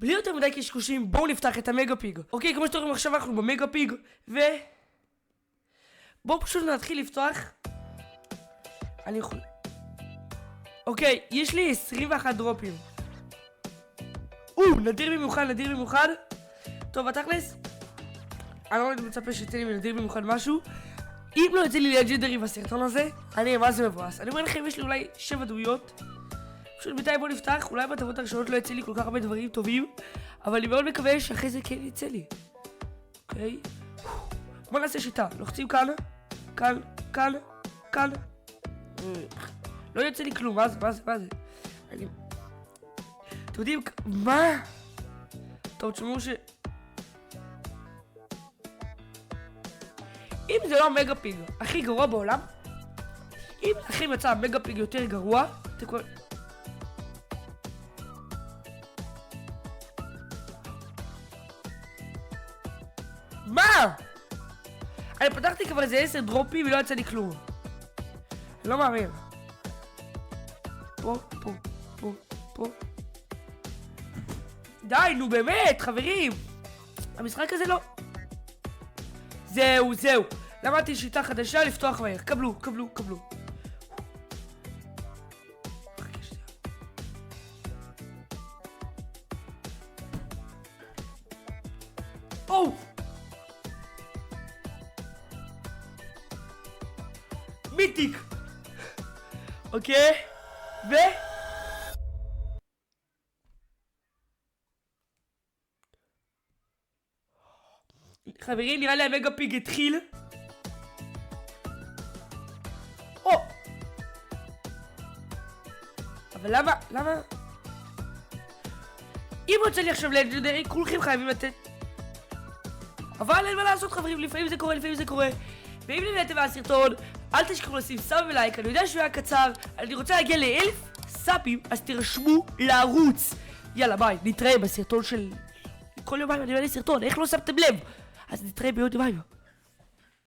בלי יותר מדי קשקושים, בואו נפתח את המגה פיג. אוקיי, כמו שאתם רואים עכשיו אנחנו במגה פיג, בואו פשוט נתחיל לפתוח. אני יכול... אוקיי, יש לי 21 דרופים. נדיר במיוחד, נדיר במיוחד. טוב, התכלס, אני לא מצפה שיצא לי נדיר במיוחד משהו. אם לא יצא לי לג'נדרי בסרטון הזה, אני מה זה מבואס. אני אומר לכם, יש לי אולי 7 דמויות. פשוט בינתיים בואו נפתח, אולי בטבות הראשונות לא יצא לי כל כך הרבה דברים טובים, אבל אני מאוד מקווה שאחרי זה כן יצא לי. אוקיי. בואו נעשה שיטה, לוחצים כאן, כאן, כאן, כאן. לא יוצא לי כלום, מה זה? אני... אתם יודעים, מה? טוב, תשמעו ש... אם זה לא המגה פיג הכי גרוע בעולם, אם לכם יצא המגה פיג יותר גרוע, אתם כבר... מה? אני פתחתי כבר איזה 10 דרופים ולא יצא לי כלום. אני לא מאמין. פה. די, נו באמת, חברים. המשחק הזה לא... זהו. למדתי שיטה חדשה לפתוח מהר. קבלו. מיתיק. אוקיי. חברים, נראה לי המגה פיג התחיל. אבל למה? אם רוצה לי עכשיו לג'נדרי, כולכם חייבים לתת. אבל אין מה לעשות חברים, לפעמים זה קורה. ואם נהניתם מהסרטון, אל תשכחו לשים סאב ולייק, אני יודע שהוא היה קצר, אני רוצה להגיע ל1000 סאבים, אז תרשמו לערוץ. יאללה ביי, נתראה בסרטון של... כל יומיים אני מעלה סרטון, איך לא שמתם לב? אז נתראה בעוד יומיים.